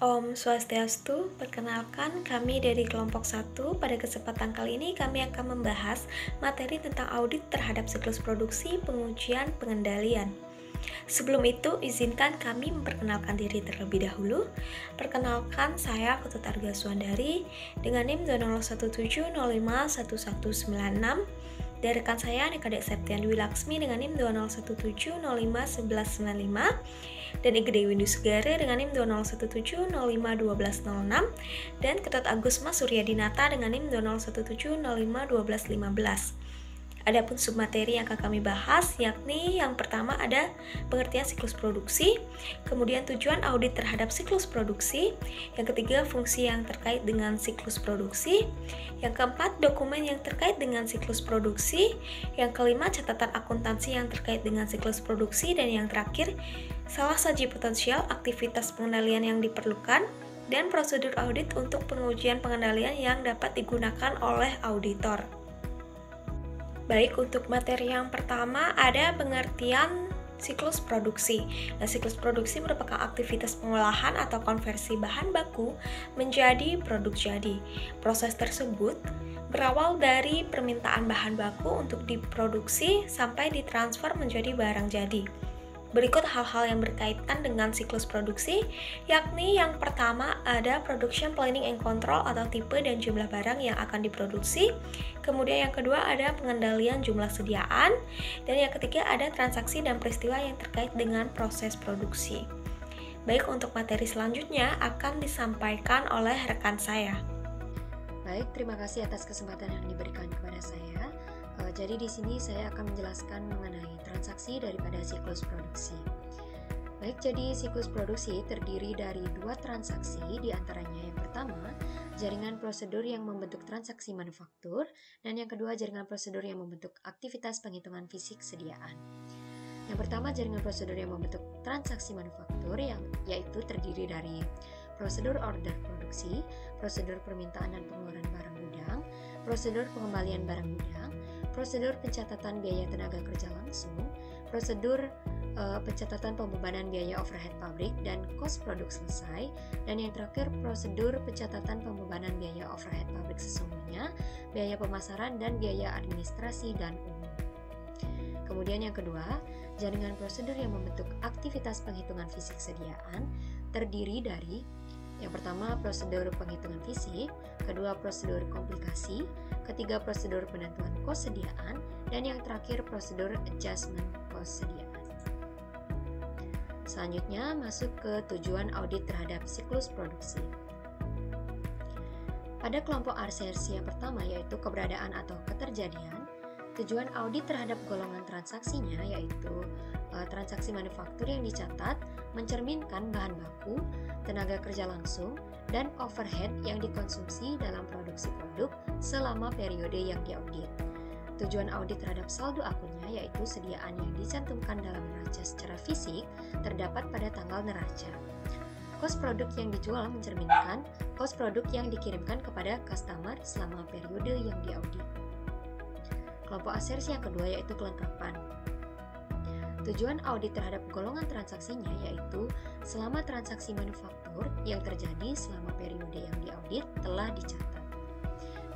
Om Swastiastu, perkenalkan kami dari kelompok 1. Pada kesempatan kali ini kami akan membahas materi tentang audit terhadap siklus produksi, pengujian, pengendalian. Sebelum itu, izinkan kami memperkenalkan diri terlebih dahulu. Perkenalkan, saya Ketut Arga Suandari dengan NIM 20170511196. Dan rekan saya Nikadek Septian Dwi Laksmi dengan NIM 20170511195 dan Ige Dewi Windu Sugare dengan NIM 20170511206 dan Ketut Agus Mas Suryadinata dengan NIM 20170511215. Adapun submateri yang akan kami bahas, yakni yang pertama ada pengertian siklus produksi, kemudian tujuan audit terhadap siklus produksi, yang ketiga fungsi yang terkait dengan siklus produksi, yang keempat dokumen yang terkait dengan siklus produksi, yang kelima catatan akuntansi yang terkait dengan siklus produksi, dan yang terakhir salah saji potensial aktivitas pengendalian yang diperlukan, dan prosedur audit untuk pengujian pengendalian yang dapat digunakan oleh auditor. Baik, untuk materi yang pertama ada pengertian siklus produksi. Nah, siklus produksi merupakan aktivitas pengolahan atau konversi bahan baku menjadi produk jadi. Proses tersebut berawal dari permintaan bahan baku untuk diproduksi sampai ditransfer menjadi barang jadi. Berikut hal-hal yang berkaitan dengan siklus produksi, yakni yang pertama ada production planning and control atau tipe dan jumlah barang yang akan diproduksi. Kemudian yang kedua ada pengendalian jumlah sediaan. Dan yang ketiga ada transaksi dan peristiwa yang terkait dengan proses produksi. Baik, untuk materi selanjutnya akan disampaikan oleh rekan saya. Baik, terima kasih atas kesempatan yang diberikan kepada saya. Jadi di sini saya akan menjelaskan mengenai transaksi daripada siklus produksi. Baik, jadi siklus produksi terdiri dari dua transaksi, diantaranya yang pertama, jaringan prosedur yang membentuk transaksi manufaktur, dan yang kedua, jaringan prosedur yang membentuk aktivitas penghitungan fisik sediaan. Yang pertama, jaringan prosedur yang membentuk transaksi manufaktur, yaitu terdiri dari prosedur order produksi, prosedur permintaan dan pengeluaran barang gudang, prosedur pengembalian barang gudang, prosedur pencatatan biaya tenaga kerja langsung, prosedur pencatatan pembebanan biaya overhead pabrik dan kos produk selesai, dan yang terakhir prosedur pencatatan pembebanan biaya overhead pabrik sesungguhnya, biaya pemasaran dan biaya administrasi dan umum. Kemudian yang kedua, jaringan prosedur yang membentuk aktivitas penghitungan fisik sediaan terdiri dari yang pertama, prosedur penghitungan fisik, kedua, prosedur komplikasi, ketiga, prosedur penentuan kos sediaan, dan yang terakhir, prosedur adjustment kos sediaan. Selanjutnya, masuk ke tujuan audit terhadap siklus produksi. Pada kelompok asersi yang pertama, yaitu keberadaan atau keterjadian, tujuan audit terhadap golongan transaksinya yaitu transaksi manufaktur yang dicatat mencerminkan bahan baku, tenaga kerja langsung, dan overhead yang dikonsumsi dalam produksi produk selama periode yang diaudit. Tujuan audit terhadap saldo akunnya yaitu sediaan yang dicantumkan dalam neraca secara fisik terdapat pada tanggal neraca. Kos produk yang dijual mencerminkan kos produk yang dikirimkan kepada customer selama periode yang diaudit. Kelompok asersi yang kedua yaitu kelengkapan. Tujuan audit terhadap golongan transaksinya yaitu selama transaksi manufaktur yang terjadi selama periode yang diaudit telah dicatat.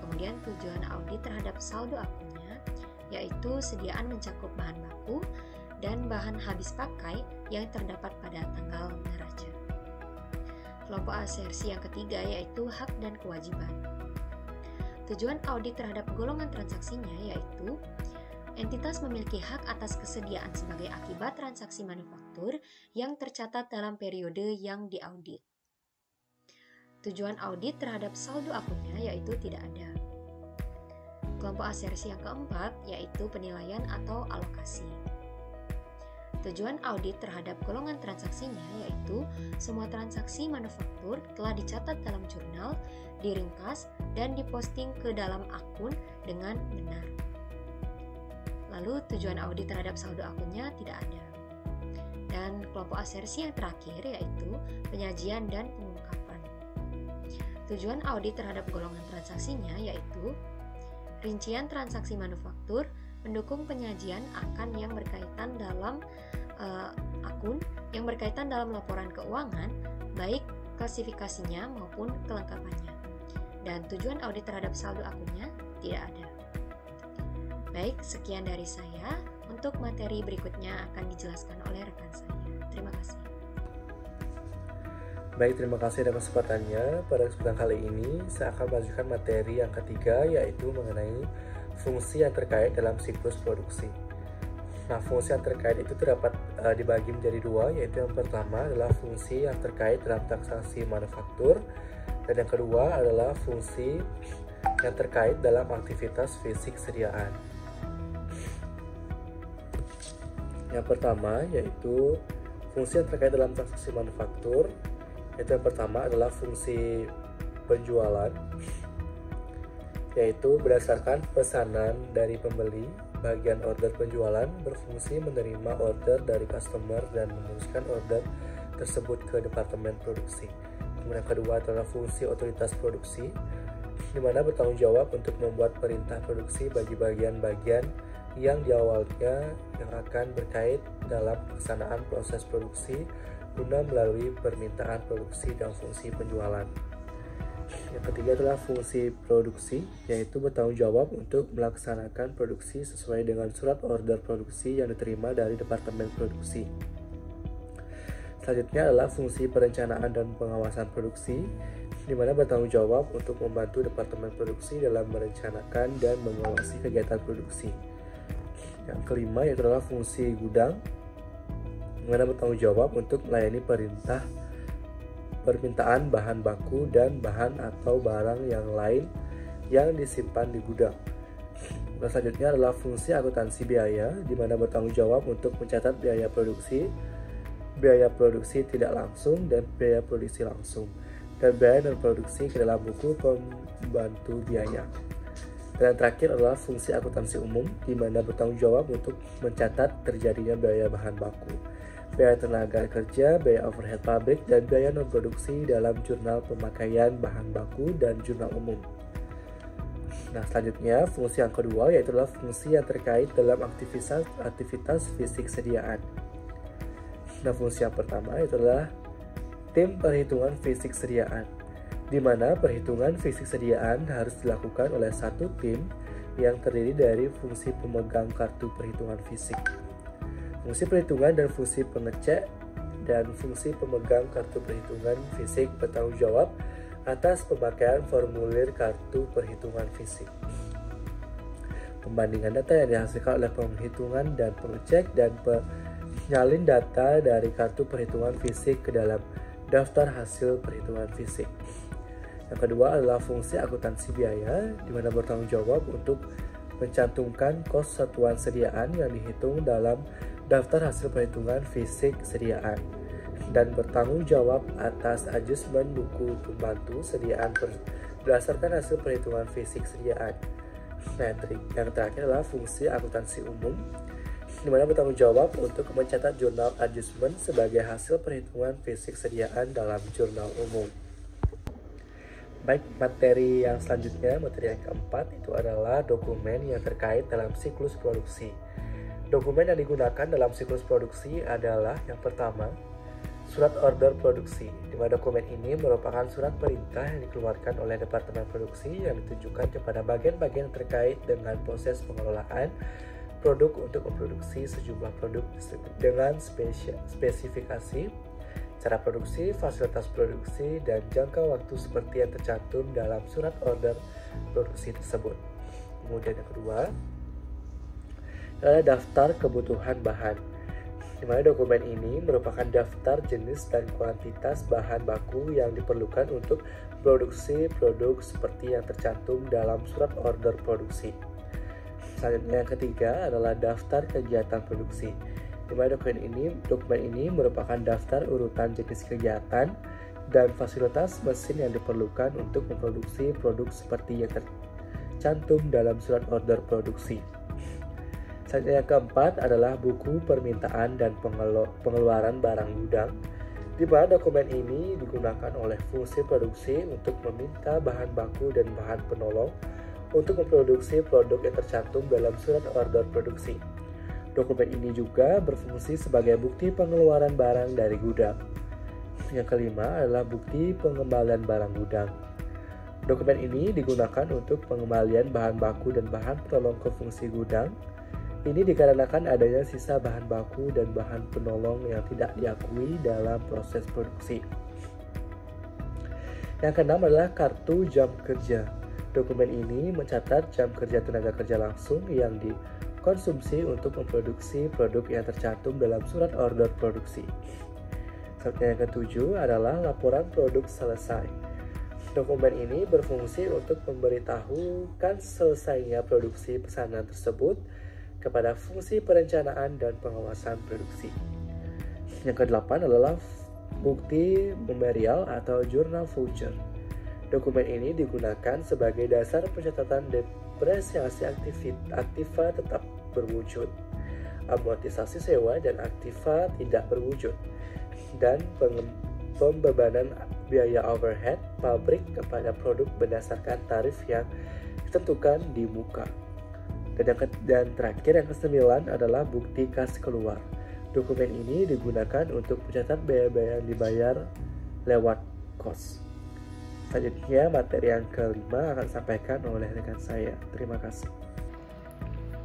Kemudian tujuan audit terhadap saldo akunnya yaitu sediaan mencakup bahan baku dan bahan habis pakai yang terdapat pada tanggal neraca. Kelompok asersi yang ketiga yaitu hak dan kewajiban. Tujuan audit terhadap golongan transaksinya yaitu entitas memiliki hak atas kesediaan sebagai akibat transaksi manufaktur yang tercatat dalam periode yang diaudit. Tujuan audit terhadap saldo akunnya yaitu tidak ada. Kelompok asersi yang keempat yaitu penilaian atau alokasi. Tujuan audit terhadap golongan transaksinya yaitu semua transaksi manufaktur telah dicatat dalam jurnal, diringkas, dan diposting ke dalam akun dengan benar. Lalu tujuan audit terhadap saldo akunnya tidak ada. Dan kelompok asersi yang terakhir yaitu penyajian dan pengungkapan. Tujuan audit terhadap golongan transaksinya yaitu rincian transaksi manufaktur mendukung penyajian akan yang berkaitan dalam akun yang berkaitan dalam laporan keuangan baik klasifikasinya maupun kelengkapannya. Dan tujuan audit terhadap saldo akunnya tidak ada. Baik, sekian dari saya. Untuk materi berikutnya akan dijelaskan oleh rekan saya. Terima kasih. Baik, terima kasih atas kesempatannya. Pada kesempatan kali ini, saya akan melanjutkan materi yang ketiga, yaitu mengenai fungsi yang terkait dalam siklus produksi. Nah, fungsi yang terkait itu terdapat dibagi menjadi dua, yaitu yang pertama adalah fungsi yang terkait dalam transaksi manufaktur, dan yang kedua adalah fungsi yang terkait dalam aktivitas fisik sediaan. Yang pertama yaitu fungsi yang terkait dalam transaksi manufaktur, yaitu yang pertama adalah fungsi penjualan, yaitu berdasarkan pesanan dari pembeli, bagian order penjualan berfungsi menerima order dari customer dan meneruskan order tersebut ke departemen produksi. Kemudian yang kedua adalah fungsi otoritas produksi, di mana bertanggung jawab untuk membuat perintah produksi bagi bagian-bagian yang di awalnya yang akan berkait dalam pelaksanaan proses produksi guna melalui permintaan produksi dan fungsi penjualan. Yang ketiga adalah fungsi produksi, yaitu bertanggung jawab untuk melaksanakan produksi sesuai dengan surat order produksi yang diterima dari departemen produksi. Selanjutnya adalah fungsi perencanaan dan pengawasan produksi, di mana bertanggung jawab untuk membantu departemen produksi dalam merencanakan dan mengawasi kegiatan produksi. Yang kelima yaitu adalah fungsi gudang, di mana bertanggung jawab untuk melayani permintaan bahan baku dan bahan atau barang yang lain yang disimpan di gudang. Dan selanjutnya adalah fungsi akuntansi biaya, di mana bertanggung jawab untuk mencatat biaya produksi tidak langsung dan biaya produksi langsung, dan biaya non produksi ke dalam buku pembantu biaya. Dan yang terakhir adalah fungsi akuntansi umum, di mana bertanggung jawab untuk mencatat terjadinya biaya bahan baku, biaya tenaga kerja, biaya overhead pabrik, dan biaya non-produksi dalam jurnal pemakaian bahan baku dan jurnal umum. Nah, selanjutnya fungsi yang kedua yaitu adalah fungsi yang terkait dalam aktivitas fisik sediaan. Nah, fungsi yang pertama itu adalah tim perhitungan fisik sediaan, di mana perhitungan fisik sediaan harus dilakukan oleh satu tim yang terdiri dari fungsi pemegang kartu perhitungan fisik, fungsi perhitungan dan fungsi pengecek, dan fungsi pemegang kartu perhitungan fisik bertanggung jawab atas pemakaian formulir kartu perhitungan fisik, pembandingan data yang dihasilkan oleh penghitungan dan pengecek, dan penyalin data dari kartu perhitungan fisik ke dalam daftar hasil perhitungan fisik. Yang kedua adalah fungsi akuntansi biaya, di mana bertanggung jawab untuk mencantumkan kos satuan sediaan yang dihitung dalam daftar hasil perhitungan fisik sediaan, dan bertanggung jawab atas adjustment buku pembantu sediaan berdasarkan hasil perhitungan fisik sediaan. Nah, yang terakhir adalah fungsi akuntansi umum, di mana bertanggung jawab untuk mencatat jurnal adjustment sebagai hasil perhitungan fisik sediaan dalam jurnal umum. Baik, materi yang selanjutnya, materi yang keempat itu adalah dokumen yang terkait dalam siklus produksi. Dokumen yang digunakan dalam siklus produksi adalah yang pertama, surat order produksi, di mana dokumen ini merupakan surat perintah yang dikeluarkan oleh departemen produksi yang ditujukan kepada bagian-bagian terkait dengan proses pengelolaan produk untuk memproduksi sejumlah produk dengan spesifikasi, cara produksi, fasilitas produksi, dan jangka waktu seperti yang tercantum dalam surat order produksi tersebut. Kemudian yang kedua adalah daftar kebutuhan bahan, di mana dokumen ini merupakan daftar jenis dan kuantitas bahan baku yang diperlukan untuk produksi produk seperti yang tercantum dalam surat order produksi. Selanjutnya yang ketiga adalah daftar kegiatan produksi, di mana dokumen ini merupakan daftar urutan jenis kegiatan dan fasilitas mesin yang diperlukan untuk memproduksi produk seperti yang tercantum dalam surat order produksi. Selanjutnya yang keempat adalah buku permintaan dan pengeluaran barang gudang, di mana dokumen ini digunakan oleh fungsi produksi untuk meminta bahan baku dan bahan penolong untuk memproduksi produk yang tercantum dalam surat order produksi. Dokumen ini juga berfungsi sebagai bukti pengeluaran barang dari gudang. Yang kelima adalah bukti pengembalian barang gudang. Dokumen ini digunakan untuk pengembalian bahan baku dan bahan penolong ke fungsi gudang. Ini dikarenakan adanya sisa bahan baku dan bahan penolong yang tidak diakui dalam proses produksi. Yang keenam adalah kartu jam kerja. Dokumen ini mencatat jam kerja tenaga kerja langsung yang dikonsumsi untuk memproduksi produk yang tercantum dalam surat order produksi. Selanjutnya yang ketujuh adalah laporan produk selesai. Dokumen ini berfungsi untuk memberitahukan selesainya produksi pesanan tersebut kepada fungsi perencanaan dan pengawasan produksi. Yang kedelapan adalah bukti memorial atau journal voucher. Dokumen ini digunakan sebagai dasar pencatatan depresiasi aktiva tetap berwujud, amortisasi sewa dan aktiva tidak berwujud, dan pembebanan biaya overhead pabrik kepada produk berdasarkan tarif yang ditentukan di muka. Dan terakhir yang ke-9 adalah bukti kas keluar. Dokumen ini digunakan untuk mencatat biaya-biaya yang dibayar lewat kos. Selanjutnya materi yang kelima akan disampaikan oleh rekan saya. Terima kasih.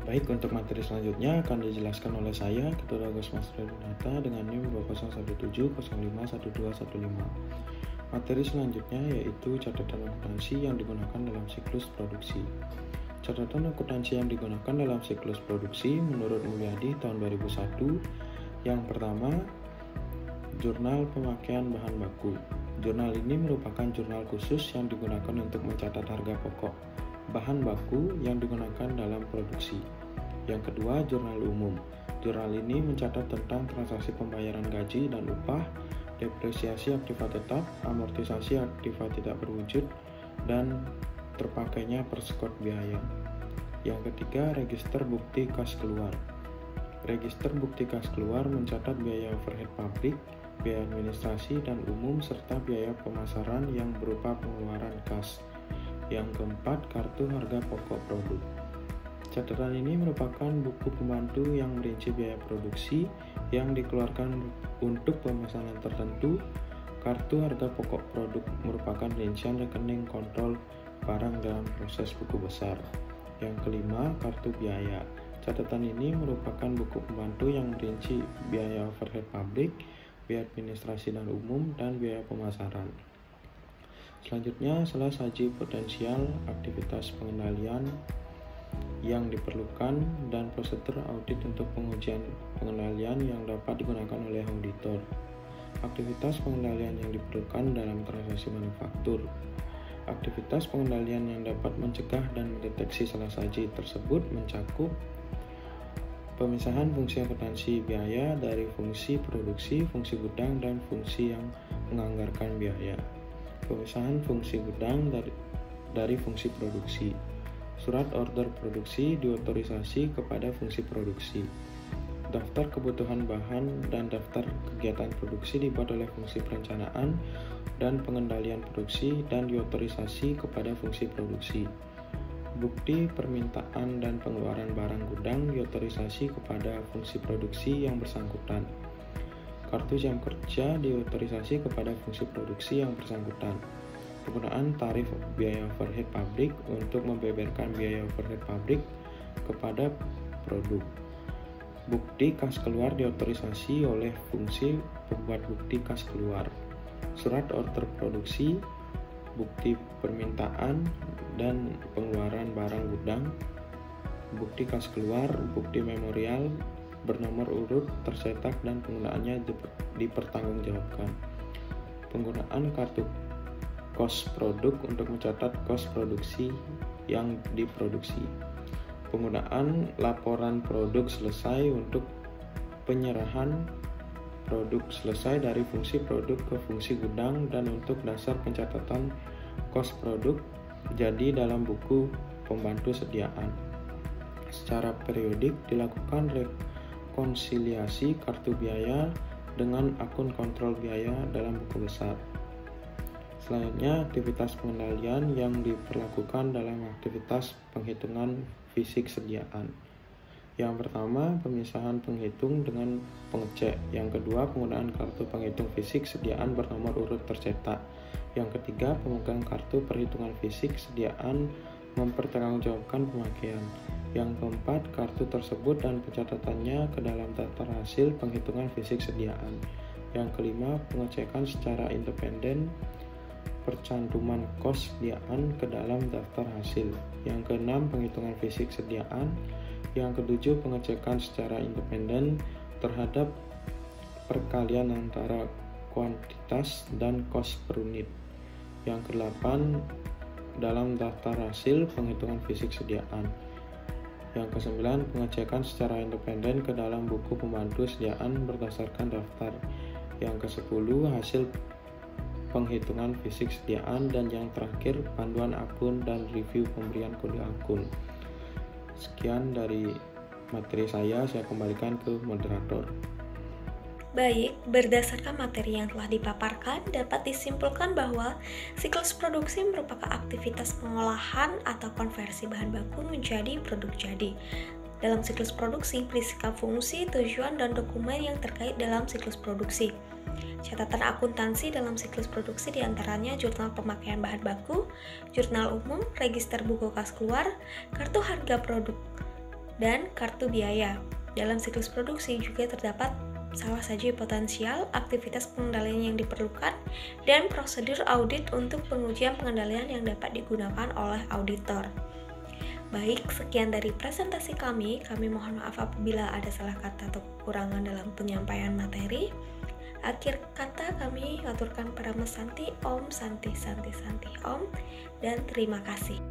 Baik, untuk materi selanjutnya akan dijelaskan oleh saya, Ketua Agus Master Dunata dengan NIM 201705121215. Materi selanjutnya yaitu catatan akuntansi yang digunakan dalam siklus produksi. Catatan akuntansi yang digunakan dalam siklus produksi menurut Mulyadi tahun 2001. Yang pertama, jurnal pemakaian bahan baku. Jurnal ini merupakan jurnal khusus yang digunakan untuk mencatat harga pokok bahan baku yang digunakan dalam produksi. Yang kedua, jurnal umum. Jurnal ini mencatat tentang transaksi pembayaran gaji dan upah, depresiasi aktiva tetap, amortisasi aktiva tidak berwujud, dan terpakainya perskot biaya. Yang ketiga, register bukti kas keluar. Register bukti kas keluar mencatat biaya overhead pabrik, biaya administrasi dan umum, serta biaya pemasaran yang berupa pengeluaran kas. Yang keempat, kartu harga pokok produk. Catatan ini merupakan buku pembantu yang merinci biaya produksi yang dikeluarkan untuk pemesanan tertentu. Kartu harga pokok produk merupakan rincian rekening kontrol barang dalam proses buku besar. Yang kelima, kartu biaya. Catatan ini merupakan buku pembantu yang merinci biaya overhead pabrik, biaya administrasi dan umum, dan biaya pemasaran. Selanjutnya, saji potensial aktivitas pengendalian yang diperlukan dan prosedur audit untuk pengujian pengendalian yang dapat digunakan oleh auditor. Aktivitas pengendalian yang diperlukan dalam transaksi manufaktur. Aktivitas pengendalian yang dapat mencegah dan mendeteksi saji tersebut mencakup pemisahan fungsi akuntansi biaya dari fungsi produksi, fungsi gudang, dan fungsi yang menganggarkan biaya. Pemisahan fungsi gudang dari fungsi produksi. Surat order produksi diotorisasi kepada fungsi produksi. Daftar kebutuhan bahan dan daftar kegiatan produksi dibuat oleh fungsi perencanaan dan pengendalian produksi dan diotorisasi kepada fungsi produksi. Bukti permintaan dan pengeluaran barang gudang diotorisasi kepada fungsi produksi yang bersangkutan. Kartu jam kerja diotorisasi kepada fungsi produksi yang bersangkutan. Penggunaan tarif biaya overhead pabrik untuk membeberkan biaya overhead pabrik kepada produk. Bukti kas keluar diotorisasi oleh fungsi pembuat bukti kas keluar. Surat order produksi, bukti permintaan dan pengeluaran barang gudang, bukti kas keluar, bukti memorial bernomor urut tercetak dan penggunaannya dipertanggungjawabkan. Penggunaan kartu kos produk untuk mencatat kos produksi yang diproduksi. Penggunaan laporan produk selesai untuk penyerahan produk selesai dari fungsi produk ke fungsi gudang dan untuk dasar pencatatan kos produk jadi dalam buku pembantu sediaan. Secara periodik dilakukan rekonsiliasi kartu biaya dengan akun kontrol biaya dalam buku besar. Selanjutnya, aktivitas pengendalian yang diperlakukan dalam aktivitas penghitungan fisik sediaan. Yang pertama, pemisahan penghitung dengan pengecek. Yang kedua, penggunaan kartu penghitung fisik sediaan bernomor urut tercetak. Yang ketiga, pemegang kartu perhitungan fisik sediaan mempertanggungjawabkan pemakaian. Yang keempat, kartu tersebut dan pencatatannya ke dalam daftar hasil penghitungan fisik sediaan. Yang kelima, pengecekan secara independen percantuman kos sediaan ke dalam daftar hasil. Yang keenam, penghitungan fisik sediaan. Yang ketujuh, pengecekan secara independen terhadap perkalian antara kuantitas dan kos per unit. Yang kedelapan, dalam daftar hasil penghitungan fisik sediaan. Yang kesembilan, pengecekan secara independen ke dalam buku pemandu sediaan berdasarkan daftar. Yang kesepuluh, hasil penghitungan fisik sediaan. Dan yang terakhir, panduan akun dan review pemberian kode akun. Sekian dari materi saya kembalikan ke moderator. Baik, berdasarkan materi yang telah dipaparkan, dapat disimpulkan bahwa siklus produksi merupakan aktivitas pengolahan atau konversi bahan baku menjadi produk jadi. Dalam siklus produksi, berisikan fungsi, tujuan, dan dokumen yang terkait dalam siklus produksi. Catatan akuntansi dalam siklus produksi diantaranya jurnal pemakaian bahan baku, jurnal umum, register buku kas keluar, kartu harga produk, dan kartu biaya. Dalam siklus produksi juga terdapat salah saja potensial, aktivitas pengendalian yang diperlukan, dan prosedur audit untuk pengujian pengendalian yang dapat digunakan oleh auditor. Baik, sekian dari presentasi kami. Kami mohon maaf apabila ada salah kata atau kekurangan dalam penyampaian materi. Akhir kata kami aturkan pada Mas Santi, Om Santi Santi Santi Om, dan terima kasih.